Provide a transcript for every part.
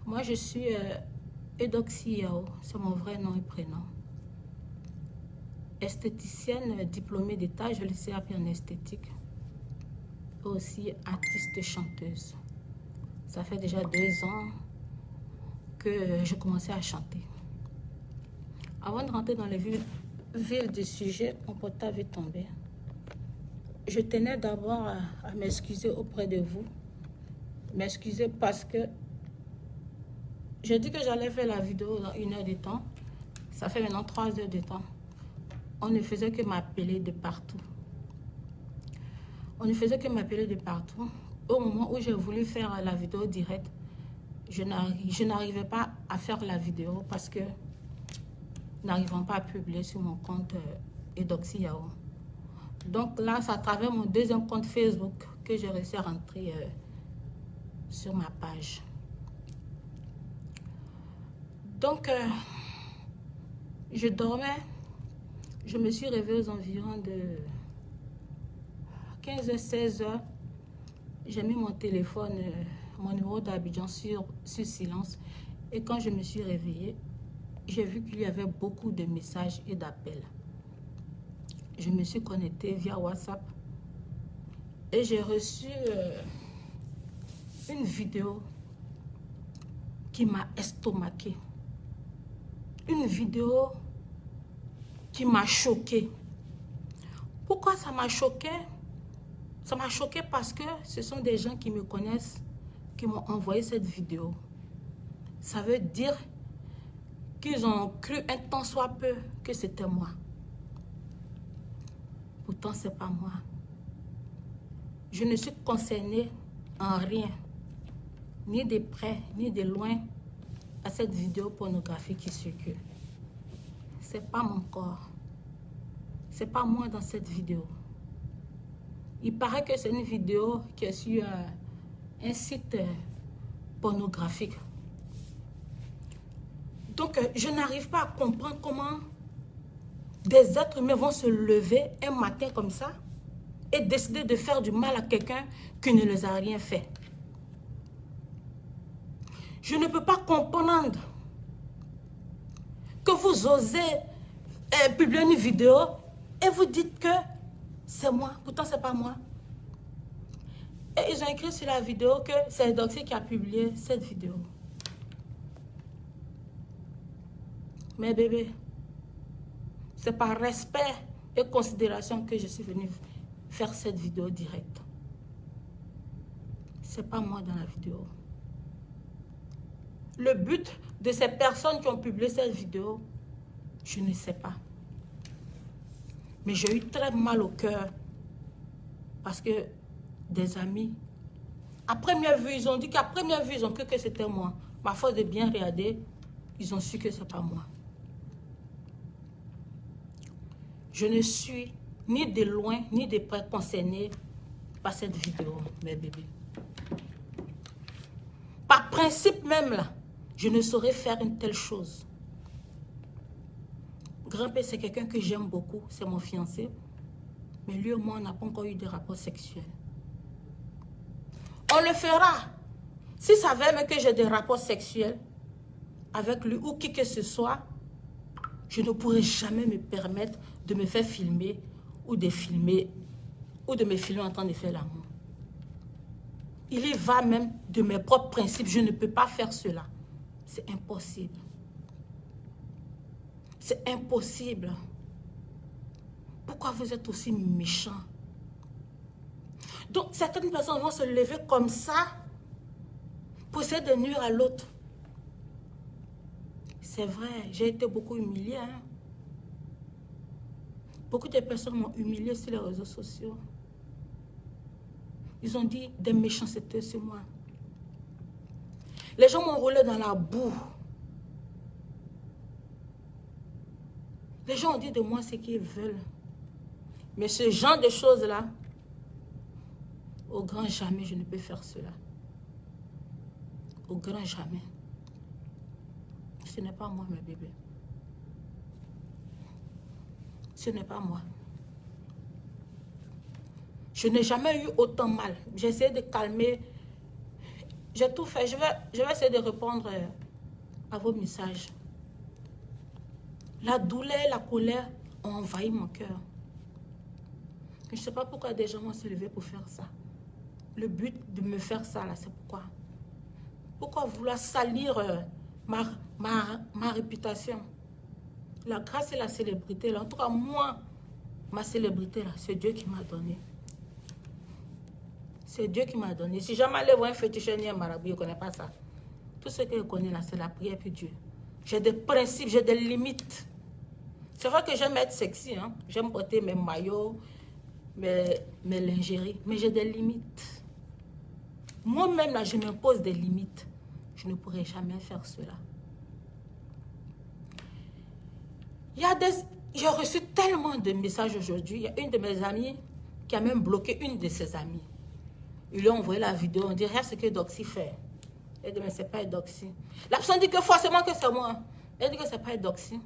Moi, je suis Eudoxie Yao, c'est mon vrai nom et prénom. Esthéticienne diplômée d'État, je le sais appeler en esthétique. Et aussi artiste chanteuse. Ça fait déjà 2 ans que je commençais à chanter. Avant de rentrer dans le vif du sujet, mon portable est tombé. Je tenais d'abord à m'excuser auprès de vous. M'excuser parce que j'ai dit que j'allais faire la vidéo dans 1 heure de temps. Ça fait maintenant 3 heures de temps. On ne faisait que m'appeler de partout. On ne faisait que m'appeler de partout. Au moment où j'ai voulu faire la vidéo directe, je n'arrivais pas à faire la vidéo parce que n'arrivant pas à publier sur mon compte Eudoxie Yao. Donc là, c'est à travers mon 2e compte Facebook que j'ai réussi à rentrer sur ma page. Donc, je dormais. Je me suis réveillée aux environs de 15h, 16h. J'ai mis mon téléphone, mon numéro d'Abidjan sur silence. Et quand je me suis réveillée, j'ai vu qu'il y avait beaucoup de messages et d'appels. Je me suis connectée via WhatsApp. Et j'ai reçu une vidéo qui m'a estomaquée. Une vidéo qui m'a choquée. Pourquoi ça m'a choquée? Ça m'a choquée parce que ce sont des gens qui me connaissent qui m'ont envoyé cette vidéo. Ça veut dire qu'ils ont cru un tant soit peu que c'était moi. Pourtant, ce n'est pas moi. Je ne suis concernée en rien, ni de près, ni de loin, à cette vidéo pornographique qui circule. Ce n'est pas mon corps. Ce n'est pas moi dans cette vidéo. Il paraît que c'est une vidéo qui est sur un site pornographique. Donc, je n'arrive pas à comprendre comment des êtres humains vont se lever un matin comme ça et décider de faire du mal à quelqu'un qui ne les a rien fait. Je ne peux pas comprendre que vous osez publier une vidéo et vous dites que c'est moi, pourtant c'est pas moi. Et ils ont écrit sur la vidéo que c'est Eudoxie qui a publié cette vidéo. Mais bébé, c'est par respect et considération que je suis venue faire cette vidéo directe. C'est pas moi dans la vidéo. Le but de ces personnes qui ont publié cette vidéo, je ne sais pas. Mais j'ai eu très mal au cœur parce que des amis, à première vue, ils ont dit qu'à première vue, ils ont cru que c'était moi. Mais à force de bien regarder, ils ont su que ce n'est pas moi. Je ne suis ni de loin, ni de près concernée par cette vidéo, mes bébés. Par principe même, là, je ne saurais faire une telle chose. Grand-père, c'est quelqu'un que j'aime beaucoup, c'est mon fiancé. Mais lui et moi, on n'a pas encore eu de rapport sexuel. On le fera. S'il savait même que j'ai des rapports sexuels avec lui ou qui que ce soit, je ne pourrais jamais me permettre de me faire filmer ou de filmer ou de me filmer en train de faire l'amour. Il y va même de mes propres principes. Je ne peux pas faire cela. C'est impossible. C'est impossible. Pourquoi vous êtes aussi méchants? Donc, certaines personnes vont se lever comme ça pour essayer de nuire à l'autre. C'est vrai, j'ai été beaucoup humiliée. Hein? Beaucoup de personnes m'ont humiliée sur les réseaux sociaux. Ils ont dit des méchancetés sur moi. Les gens m'ont roulé dans la boue. Les gens ont dit de moi ce qu'ils veulent. Mais ce genre de choses-là, au grand jamais, je ne peux faire cela. Au grand jamais. Ce n'est pas moi, mes bébés. Ce n'est pas moi. Je n'ai jamais eu autant mal. J'ai essayé de calmer J'ai tout fait. Je vais essayer de répondre à vos messages. La douleur, la colère ont envahi mon cœur. Je ne sais pas pourquoi des gens vont se lever pour faire ça. Le but de me faire ça, là, c'est pourquoi. Pourquoi vouloir salir ma réputation? La grâce et la célébrité, là. En tout cas, moi, ma célébrité, là, c'est Dieu qui m'a donné. C'est Dieu qui m'a donné. Si jamais allais voir un féticheur ni un marabout, je ne connais pas ça. Tout ce que je connais là, c'est la prière puis Dieu. J'ai des principes, j'ai des limites. C'est vrai que j'aime être sexy, hein. J'aime porter mes maillots, mes lingeries, mais j'ai des limites. Moi-même, là, je m'impose des limites. Je ne pourrai jamais faire cela. J'ai reçu tellement de messages aujourd'hui. Il y a une de mes amies qui a même bloqué une de ses amies. Ils lui ont envoyé la vidéo. On dit, regarde ce que Doxy fait. Elle dit, mais c'est pas Doxy. La personne dit que forcément que c'est moi. Elle dit que c'est pas Doxy.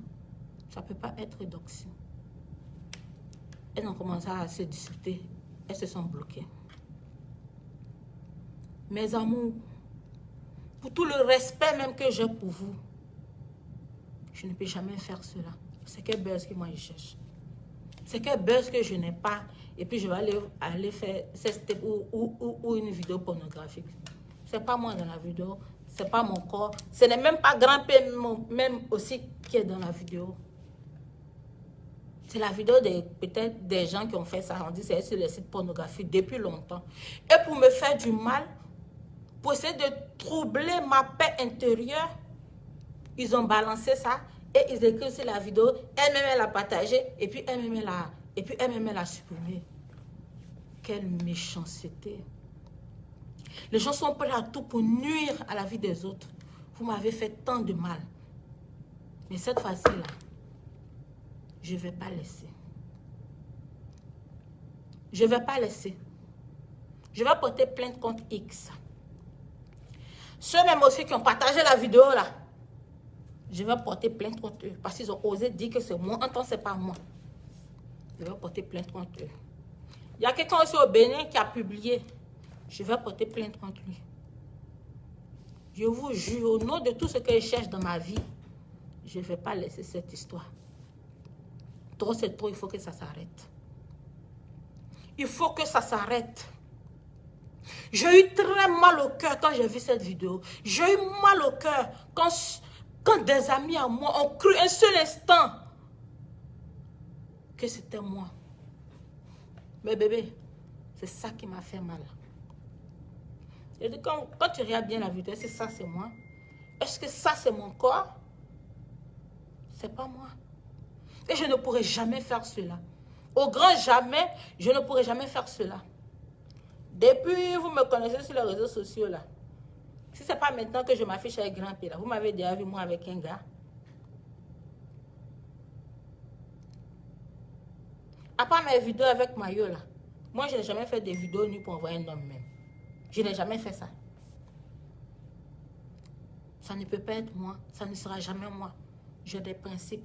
Ça ne peut pas être Doxy. Elles ont commencé à se disputer. Elles se sont bloquées. Mes amours, pour tout le respect même que j'ai pour vous, je ne peux jamais faire cela. C'est quel buzz que moi je cherche. C'est quel buzz que je n'ai pas. Et puis je vais aller faire step ou une vidéo pornographique. C'est pas moi dans la vidéo. C'est pas mon corps. Ce n'est même pas grand-père même aussi qui est dans la vidéo. C'est la vidéo peut-être des gens qui ont fait ça. On dit c'est sur les sites pornographiques depuis longtemps. Et pour me faire du mal, pour essayer de troubler ma paix intérieure, ils ont balancé ça et ils écrivent sur la vidéo. Elle-même, elle a partagé et puis elle-même, elle a supprimé. Quelle méchanceté. Les gens sont prêts à tout pour nuire à la vie des autres. Vous m'avez fait tant de mal. Mais cette fois-ci, là, je ne vais pas laisser. Je ne vais pas laisser. Je vais porter plainte contre X. Ceux même aussi qui ont partagé la vidéo, là, je vais porter plainte contre eux. Parce qu'ils ont osé dire que c'est moi. En tant que ce n'est pas moi. Je vais porter plainte contre eux. Il y a quelqu'un aussi au Bénin qui a publié. Je vais porter plainte contre lui. Je vous jure, au nom de tout ce que je cherche dans ma vie, je ne vais pas laisser cette histoire. Trop c'est trop, il faut que ça s'arrête. Il faut que ça s'arrête. J'ai eu très mal au cœur quand j'ai vu cette vidéo. J'ai eu mal au cœur quand des amis à moi ont cru un seul instant que c'était moi. Mais bébé, c'est ça qui m'a fait mal. Et quand tu regardes bien la vidéo, est-ce que ça c'est moi? Est-ce que ça c'est mon corps? C'est pas moi. Et je ne pourrai jamais faire cela. Au grand jamais, je ne pourrai jamais faire cela. Depuis, vous me connaissez sur les réseaux sociaux là. Si ce n'est pas maintenant que je m'affiche avec grand-père là, vous m'avez déjà vu moi avec un gars. À part mes vidéos avec maillot là, moi je n'ai jamais fait des vidéos nues pour envoyer un homme même. Je n'ai jamais fait ça. Ça ne peut pas être moi, ça ne sera jamais moi. J'ai des principes.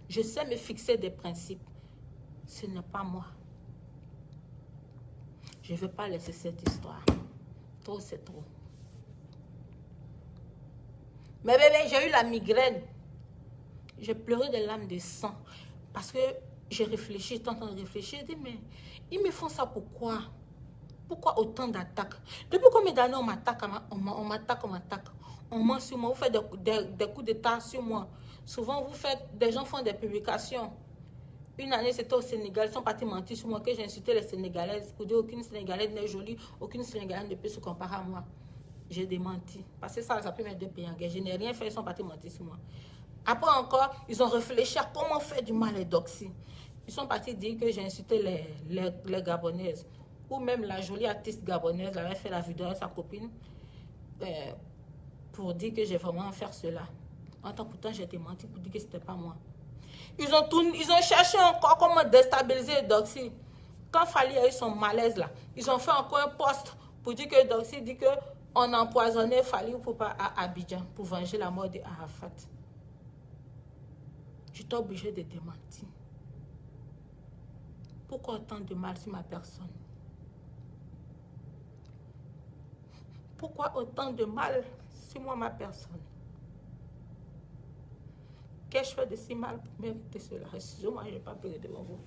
Je sais me fixer des principes. Ce n'est pas moi. Je ne veux pas laisser cette histoire. Trop, c'est trop. Mais bébé, j'ai eu la migraine. J'ai pleuré des larmes de sang. Parce que j'ai réfléchi, j'étais en train de réfléchir. J'ai dit, mais ils me font ça pourquoi? Pourquoi autant d'attaques? Depuis combien d'années on m'attaque, on m'attaque. On ment sur moi, vous faites des coups d'état sur moi. Souvent, des gens font des publications. Une année, c'était au Sénégal, ils sont partis mentir sur moi, que j'ai insulté les Sénégalaises pour dire aucune Sénégalaise n'est jolie, aucune Sénégalaise ne peut se comparer à moi. J'ai démenti. Parce que ça peut mettre deux pays en guerre. Je n'ai rien fait, ils sont partis mentir sur moi. Après encore, ils ont réfléchi à comment faire du mal à Doxy. Ils sont partis dire que j'ai insulté les Gabonaises. Ou même la jolie artiste gabonaise avait fait la vidéo avec sa copine pour dire que j'ai vraiment fait cela. En tant que pourtant, j'ai démenti pour dire que ce n'était pas moi. Ils ont cherché encore comment déstabiliser Doxy. Quand Fally a eu son malaise là, ils ont fait encore un post pour dire que Doxy dit qu'on a empoisonné Fally à Abidjan pour venger la mort d'Arafat. J'étais obligée de démentir. Pourquoi autant de mal sur ma personne? Pourquoi autant de mal sur moi, ma personne? Qu'ai-je fait de si mal pour mériter cela? Excusez-moi, je n'ai pas pleuré devant vous.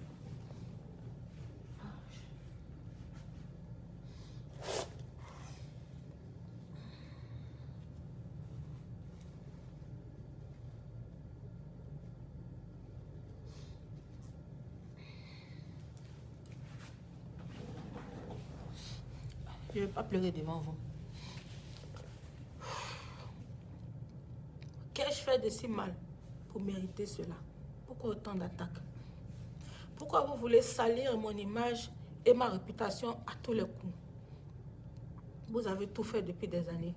Je ne vais pas pleurer devant vous. Qu'ai-je fait de si mal pour mériter cela? Pourquoi autant d'attaques? Pourquoi vous voulez salir mon image et ma réputation à tous les coups? Vous avez tout fait depuis des années.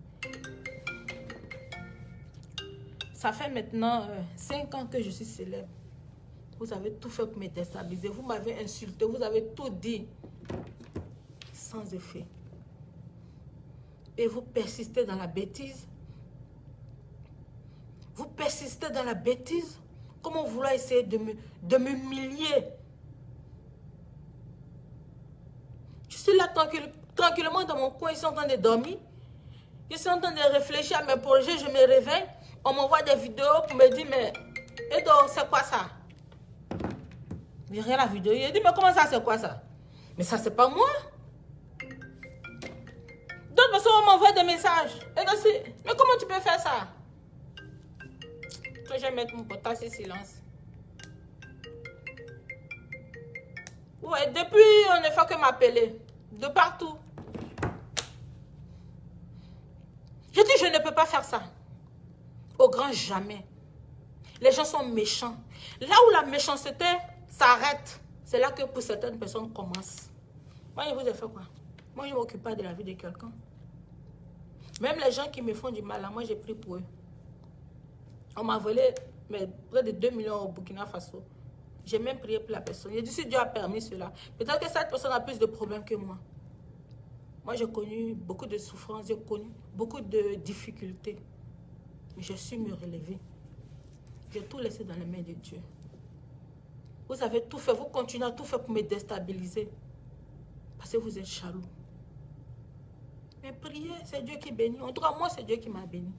Ça fait maintenant 5 ans que je suis célèbre. Vous avez tout fait pour me déstabiliser. Vous m'avez insulté. Vous avez tout dit. Sans effet. Et vous persistez dans la bêtise. Vous persistez dans la bêtise. Comment vous voulez essayer de m'humilier? Je suis là tranquillement dans mon coin. Ils sont en train de dormir. Ils sont en train de réfléchir à mes projets. Je me réveille. On m'envoie des vidéos pour me dire, mais Edo, c'est quoi ça? Mais rien la vidéo. Il dit, mais comment ça, c'est quoi ça? Mais ça, c'est pas moi. D'autres personnes m'envoient des messages. Mais comment tu peux faire ça? Que je vais mettre mon potage sur silence. Ouais, depuis, on ne fait que m'appeler. De partout. Je dis, je ne peux pas faire ça. Au grand jamais. Les gens sont méchants. Là où la méchanceté s'arrête, c'est là que pour certaines personnes commence. Moi, je vous ai fait quoi? Moi, je ne m'occupe pas de la vie de quelqu'un. Même les gens qui me font du mal, là, moi, j'ai pris pour eux. On m'a volé près de 2 millions au Burkina Faso. J'ai même prié pour la personne. J'ai dit, si Dieu a permis cela, peut-être que cette personne a plus de problèmes que moi. Moi, j'ai connu beaucoup de souffrances, j'ai connu beaucoup de difficultés. Mais je suis me relever. J'ai tout laissé dans les mains de Dieu. Vous avez tout fait, vous continuez à tout faire pour me déstabiliser. Parce que vous êtes jaloux. Mais priez, c'est Dieu qui bénit. En tout cas, moi, c'est Dieu qui m'a béni.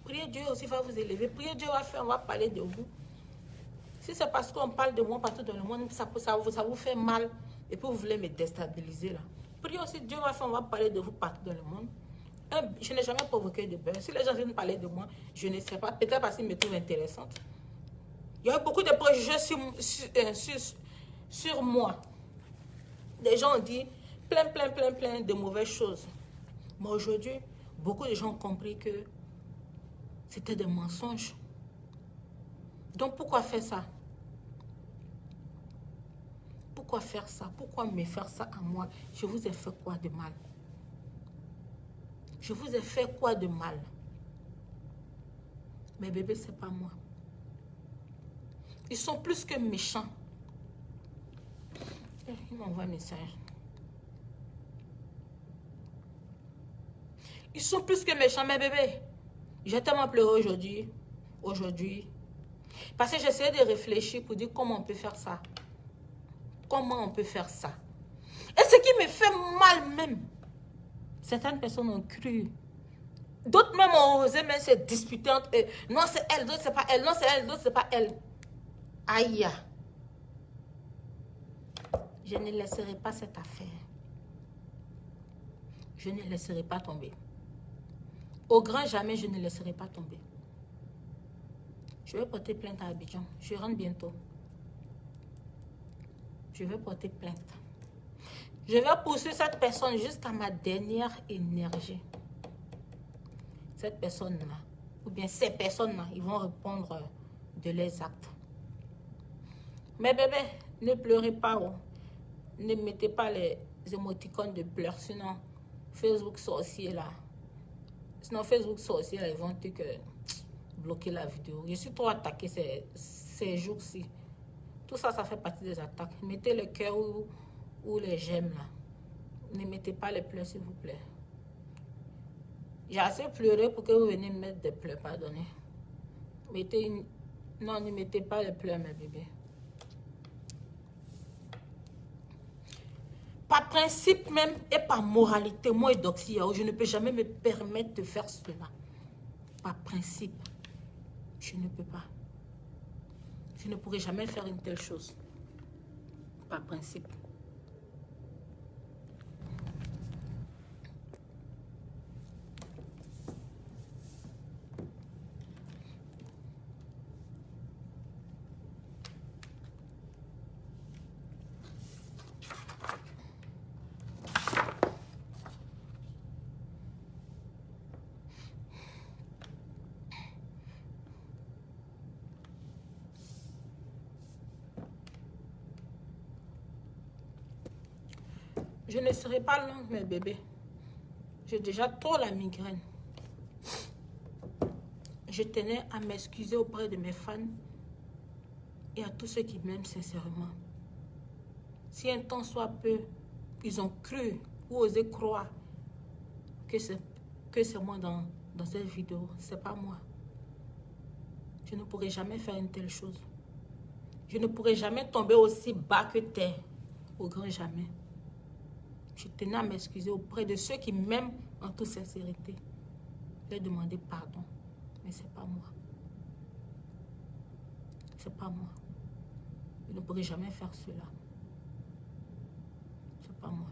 Priez, Dieu aussi va vous élever. Priez, Dieu va faire, on va parler de vous. Si c'est parce qu'on parle de moi partout dans le monde, ça vous fait mal. Et puis vous voulez me déstabiliser là. Priez aussi, Dieu va faire, on va parler de vous partout dans le monde. Je n'ai jamais provoqué de peur. Si les gens viennent parler de moi, je ne sais pas. Peut-être parce qu'ils me trouvent intéressante. Il y a eu beaucoup de préjugés sur moi. Des gens ont dit plein de mauvaises choses. Mais aujourd'hui, beaucoup de gens ont compris que c'était des mensonges. Donc pourquoi faire ça? Pourquoi faire ça? Pourquoi me faire ça à moi? Je vous ai fait quoi de mal? Je vous ai fait quoi de mal? Mes bébés, c'est pas moi. Ils sont plus que méchants. Ils m'envoient un message. Ils sont plus que méchants, mes bébés. J'ai tellement pleuré aujourd'hui. Parce que j'essayais de réfléchir pour dire comment on peut faire ça. Comment on peut faire ça? Et ce qui me fait mal même, certaines personnes ont cru. D'autres même ont osé même se disputer entre eux. Non, c'est elle, d'autres c'est pas elle. Non, c'est elle, d'autres c'est pas elle. Aïe. Je ne laisserai pas cette affaire. Je ne laisserai pas tomber. Au grand jamais, je ne laisserai pas tomber. Je vais porter plainte à Abidjan. Je rentre bientôt. Je vais porter plainte. Je vais poursuivre cette personne jusqu'à ma dernière énergie. Cette personne-là, ou bien ces personnes-là, ils vont répondre de leurs actes. Mais bébé, ne pleurez pas. Oh. Ne mettez pas les émoticônes de pleurs, sinon Facebook sorcier là. Sinon Facebook sorcier là, ils vont te bloquer la vidéo. Je suis trop attaquée ces jours-ci. Tout ça, ça fait partie des attaques. Mettez le cœur ou les j'aime là. Ne mettez pas les pleurs, s'il vous plaît. J'ai assez pleuré pour que vous veniez me mettre des pleurs, pardonnez. Non, ne mettez pas les pleurs, mes bébés. Pas principe même et par moralité, moi et Doxy, je ne peux jamais me permettre de faire cela. Par principe, je ne peux pas. Je ne pourrai jamais faire une telle chose. Par principe. Je ne serai pas longue, mes bébés. J'ai déjà trop la migraine. Je tenais à m'excuser auprès de mes fans et à tous ceux qui m'aiment sincèrement. Si un temps soit peu, ils ont cru ou osé croire que c'est moi dans cette vidéo. C'est pas moi. Je ne pourrai jamais faire une telle chose. Je ne pourrai jamais tomber aussi bas que terre. Au grand jamais. Je tenais à m'excuser auprès de ceux qui m'aiment en toute sincérité. Je vais demander pardon. Mais c'est pas moi. C'est pas moi. Je ne pourrai jamais faire cela. C'est pas moi.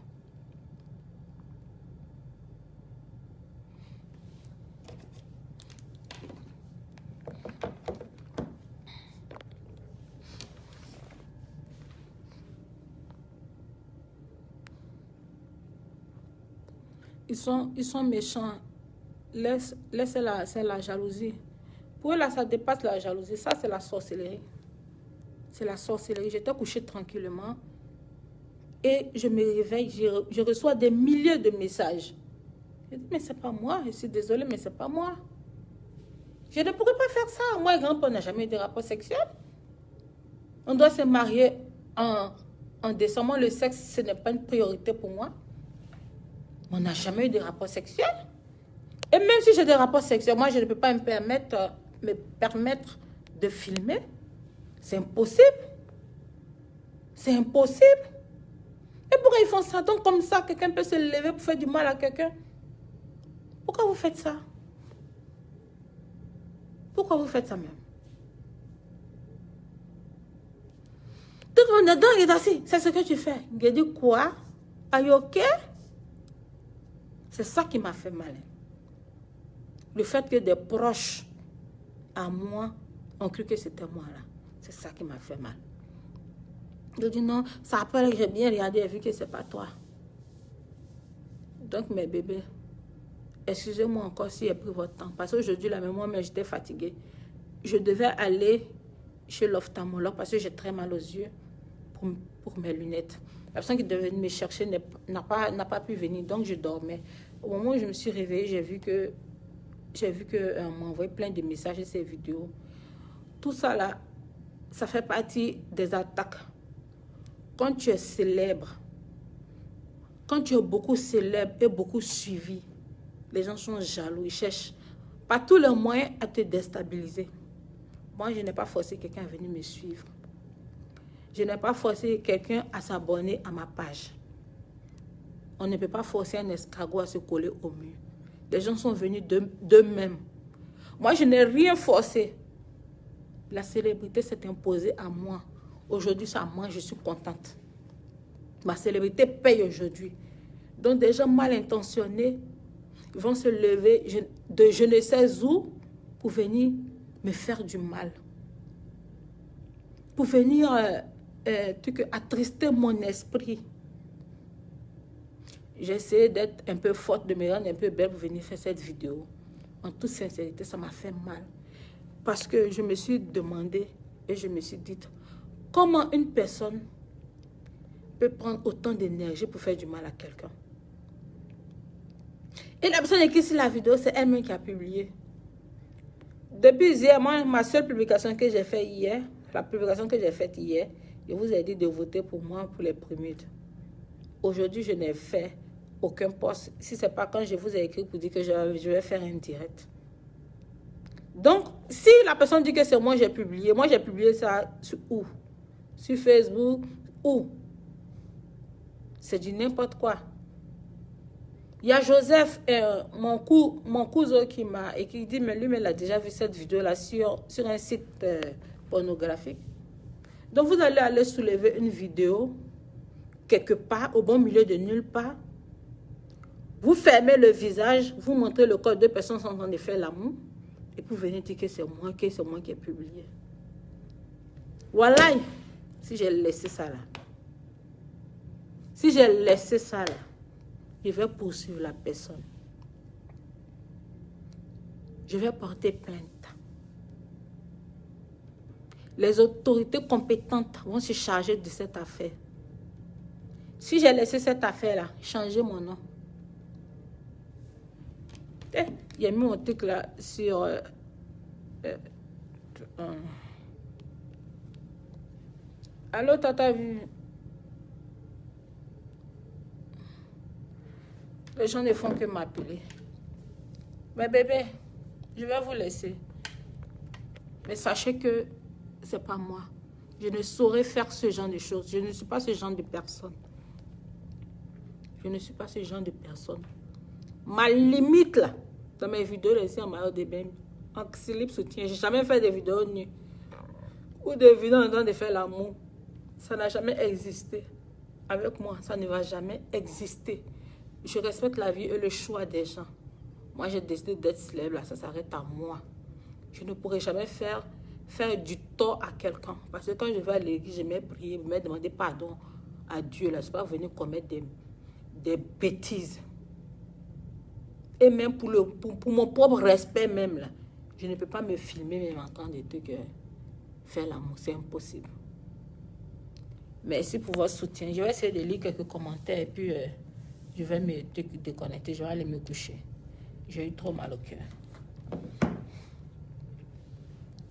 Ils sont méchants. Laisse c'est la jalousie. Pour eux, là, ça dépasse la jalousie. Ça, c'est la sorcellerie. C'est la sorcellerie. J'étais couchée tranquillement. Et je me réveille. Je reçois des milliers de messages. Je dis, mais c'est pas moi. Je suis désolée, mais c'est pas moi. Je ne pourrais pas faire ça. Moi, grand-père n'a jamais eu de rapport sexuel. On doit se marier en décembre. Le sexe, ce n'est pas une priorité pour moi. On n'a jamais eu de rapport sexuel. Et même si j'ai des rapports sexuels, moi, je ne peux pas me permettre de filmer. C'est impossible. C'est impossible. Et pourquoi ils font ça? Donc, comme ça, quelqu'un peut se lever pour faire du mal à quelqu'un. Pourquoi vous faites ça? Pourquoi vous faites ça même? Tout le monde est dedans, il est assis. C'est ce que tu fais. Il dit quoi? Are you okay? C'est ça qui m'a fait mal. Le fait que des proches à moi ont cru que c'était moi là. C'est ça qui m'a fait mal. Je dis non, ça après j'ai bien regardé et vu que c'est pas toi. Donc mes bébés, excusez-moi encore si j'ai pris votre temps. Parce qu'aujourd'hui, là, moi-même, j'étais fatiguée. Je devais aller chez l'ophtalmologue parce que j'ai très mal aux yeux pour mes lunettes. La personne qui devait me chercher n'a pas pu venir, donc je dormais. Au moment où je me suis réveillée, j'ai vu que m'a envoyé plein de messages et ces vidéos. Tout ça là, ça fait partie des attaques. Quand tu es célèbre, quand tu es beaucoup célèbre et beaucoup suivi, les gens sont jaloux, ils cherchent par tous les moyens à te déstabiliser. Moi, je n'ai pas forcé quelqu'un à venir me suivre. Je n'ai pas forcé quelqu'un à s'abonner à ma page. On ne peut pas forcer un escargot à se coller au mur. Les gens sont venus d'eux-mêmes. Moi, je n'ai rien forcé. La célébrité s'est imposée à moi. Aujourd'hui, c'est à moi, je suis contente. Ma célébrité paye aujourd'hui. Donc, des gens mal intentionnés vont se lever de je ne sais où pour venir me faire du mal. Pour venir attrister mon esprit. J'ai essayé d'être un peu forte, de me rendre un peu belle pour venir faire cette vidéo. En toute sincérité, ça m'a fait mal. Parce que je me suis demandé et je me suis dit, comment une personne peut prendre autant d'énergie pour faire du mal à quelqu'un? Et la personne qui sur la vidéo, c'est elle-même qui a publié. Depuis hier, moi, ma seule publication que j'ai faite hier, la publication que j'ai faite hier, je vous ai dit de voter pour moi pour les Primudes. Aujourd'hui, je n'ai fait aucun post. Si ce n'est pas quand je vous ai écrit pour dire que je vais faire un direct. Donc, si la personne dit que c'est moi j'ai publié ça sur où? Sur Facebook, où? C'est du n'importe quoi. Il y a Joseph, mon cousin qui m'a et qui dit, mais lui, mais il a déjà vu cette vidéo-là sur un site pornographique. Donc, vous allez aller soulever une vidéo quelque part, au bon milieu de nulle part. Vous fermez le visage, vous montrez le corps, deux personnes sont en train de faire l'amour. Et puis, vous venez dire que c'est moi qui ai publié. Voilà, si j'ai laissé ça là. Si j'ai laissé ça là, je vais poursuivre la personne. Je vais porter plainte. Les autorités compétentes vont se charger de cette affaire. Si j'ai laissé cette affaire-là, changez mon nom. Il y a mis mon truc là sur... Allô, t'as vu? Les gens ne font que m'appeler. Mais bébé, je vais vous laisser. Mais sachez que c'est pas moi. Je ne saurais faire ce genre de choses. Je ne suis pas ce genre de personne. Je ne suis pas ce genre de personne. Ma limite là, dans mes vidéos ici en maillot de bain, en slip soutien, j'ai jamais fait des vidéos nues ou des vidéos en train de faire l'amour. Ça n'a jamais existé. Avec moi, ça ne va jamais exister. Je respecte la vie et le choix des gens. Moi, j'ai décidé d'être célèbre, là, ça s'arrête à moi. Je ne pourrai jamais faire du tort à quelqu'un. Parce que quand je vais à l'église, je vais prier, je vais demander pardon à Dieu. Là, je ne suis pas venir commettre des bêtises. Et même pour mon propre respect même, là, je ne peux pas me filmer même en train de faire l'amour. C'est impossible. Merci pour votre soutien. Je vais essayer de lire quelques commentaires et puis je vais me déconnecter. Je vais aller me coucher. J'ai eu trop mal au cœur.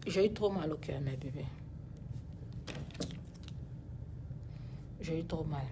J'ai eu trop mal au cœur, mes bébés. J'ai eu trop mal.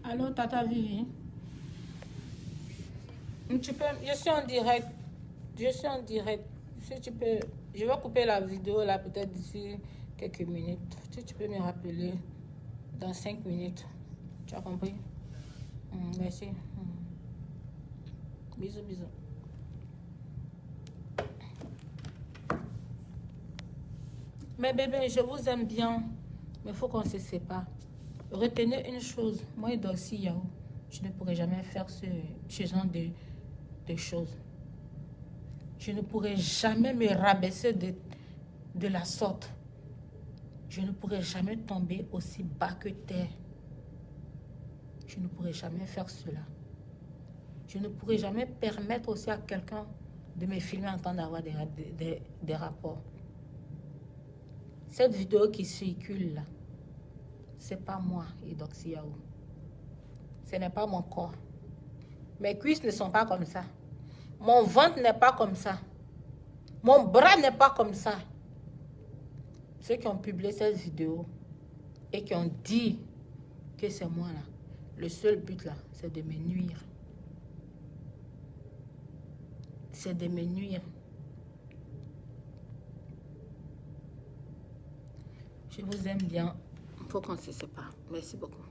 Allô, Tata Vivi? Tu peux, je suis en direct. Je suis en direct. Si tu peux, je vais couper la vidéo là peut-être d'ici quelques minutes. Si tu peux me rappeler dans 5 minutes. Tu as compris? Merci. Bisous, bisous. Mais bébé, je vous aime bien. Mais il faut qu'on se sépare. Retenez une chose. Moi et Doxy Yahoo, je ne pourrai jamais faire ce genre de choses. Je ne pourrai jamais me rabaisser de la sorte. Je ne pourrai jamais tomber aussi bas que terre. Je ne pourrai jamais faire cela. Je ne pourrai jamais permettre aussi à quelqu'un de me filmer en train d'avoir des rapports. Cette vidéo qui circule là, c'est pas moi et Doxy Yahoo. Ce n'est pas mon corps. Mes cuisses ne sont pas comme ça. Mon ventre n'est pas comme ça. Mon bras n'est pas comme ça. Ceux qui ont publié cette vidéo et qui ont dit que c'est moi là, le seul but là, c'est de me nuire. C'est de me nuire. Je vous aime bien. Il faut qu'on se sépare. Merci beaucoup.